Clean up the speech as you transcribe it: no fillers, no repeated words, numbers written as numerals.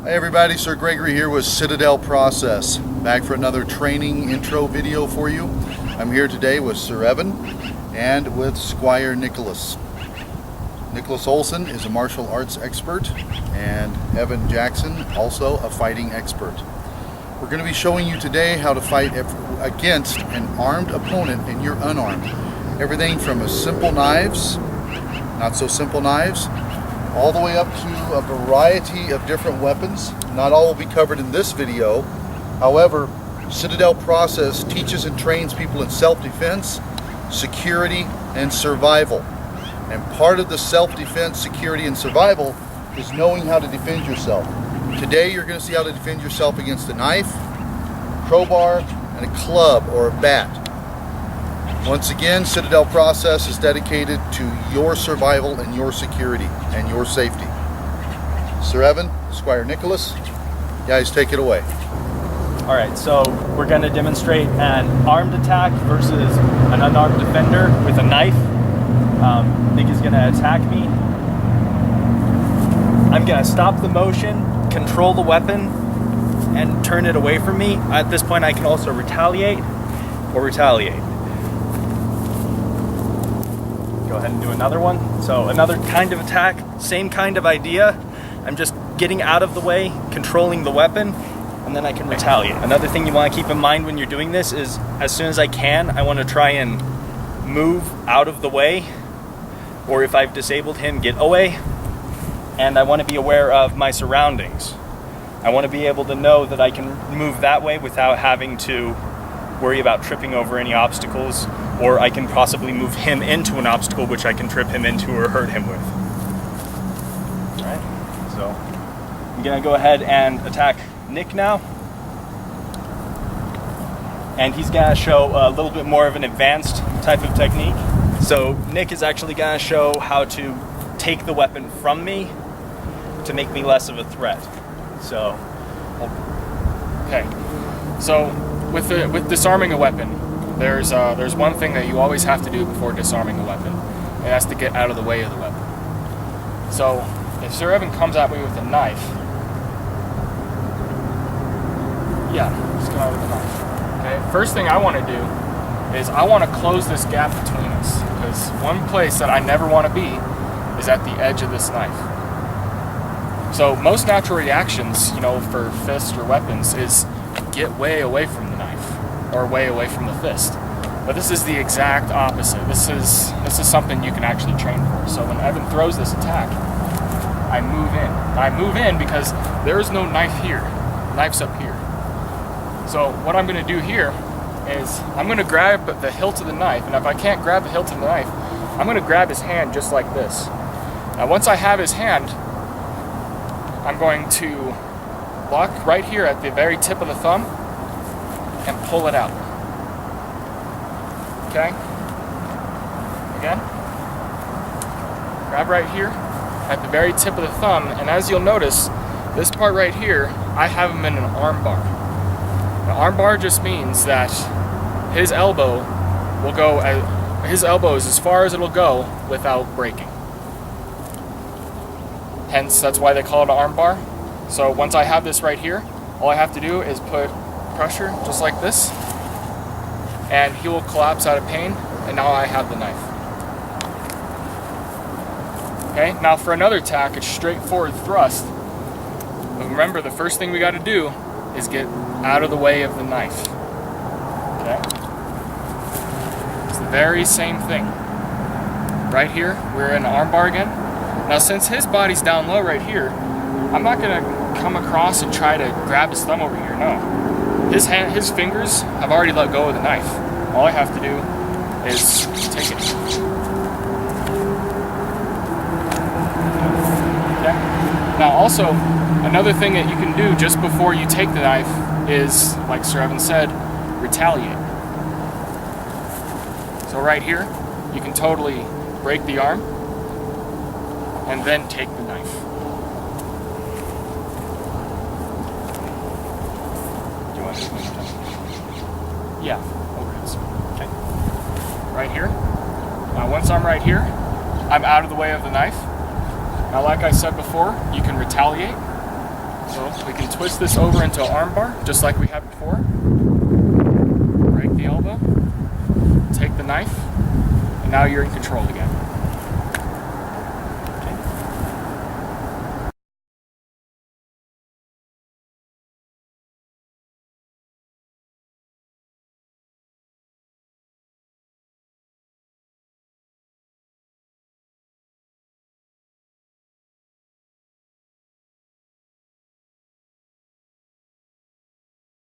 Hi everybody, Sir Gregory here with Citadel Process. Back for another training intro video for you. I'm here today with Sir Evan and with Squire Nicholas. Nicholas Olson is a martial arts expert and Evan Jackson also a fighting expert. We're going to be showing you today how to fight against an armed opponent and you're unarmed. Everything from simple knives, not so simple knives, all the way up to a variety of different weapons. Not all will be covered in this video. However, Citadel Process teaches and trains people in self-defense, security, and survival. And part of the self-defense, security, and survival is knowing how to defend yourself. Today you're going to see how to defend yourself against a knife, crowbar, and a club or a bat. Once again, Citadel Process is dedicated to your survival and your security and your safety. Sir Evan, Squire Nicholas, guys, take it away. All right, so we're going to demonstrate an armed attack versus an unarmed defender with a knife. Nick is going to attack me. I'm going to stop the motion, control the weapon, and turn it away from me. At this point, I can also retaliate or retaliate. Go ahead and do another one. So another kind of attack, same kind of idea. I'm just getting out of the way, controlling the weapon, and then I can retaliate. Another thing you want to keep in mind when you're doing this is as soon as I can, I want to try and move out of the way, or if I've disabled him, get away. And I want to be aware of my surroundings. I want to be able to know that I can move that way without having to worry about tripping over any obstacles, or I can possibly move him into an obstacle which I can trip him into or hurt him with. Alright, so I'm going to go ahead and attack Nick now. And he's going to show a little bit more of an advanced type of technique. So Nick is actually going to show how to take the weapon from me to make me less of a threat. So, okay. So with disarming a weapon, there's one thing that you always have to do before disarming a weapon, and that's to get out of the way of the weapon. So if Sir Evan comes at me with a knife, just come out with a knife. Okay. First thing I want to do is I want to close this gap between us, because one place that I never want to be is at the edge of this knife. So most natural reactions, for fists or weapons is get way away from the knife or way away from the fist. But this is the exact opposite. This is something you can actually train for. So when Evan throws this attack, I move in. I move in because there is no knife here. The knife's up here. So what I'm going to do here is I'm going to grab the hilt of the knife, and if I can't grab the hilt of the knife, I'm going to grab his hand just like this. Now once I have his hand, I'm going to lock right here at the very tip of the thumb and pull it out. Okay? Again. Grab right here at the very tip of the thumb, and as you'll notice, this part right here, I have him in an arm bar. An arm bar just means that his elbow is as far as it'll go without breaking. Hence, that's why they call it an arm bar. So once I have this right here, all I have to do is put pressure just like this, and he will collapse out of pain, and now I have the knife. Okay, now for another attack, it's straightforward thrust. But remember, the first thing we got to do is get out of the way of the knife. Okay? It's the very same thing. Right here, we're in arm bar again. Now since his body's down low right here, I'm not going to come across and try to grab his thumb over here, no. His fingers have already let go of the knife. All I have to do is take it. Okay? Now also, another thing that you can do just before you take the knife is, like Sir Evan said, retaliate. So right here, you can totally break the arm and then take the knife. Do you want to do it? Yeah, over this. Okay. Right here. Now once I'm right here, I'm out of the way of the knife. Now like I said before, you can retaliate. So we can twist this over into an arm bar, just like we had before. Break the elbow, take the knife, and now you're in control again.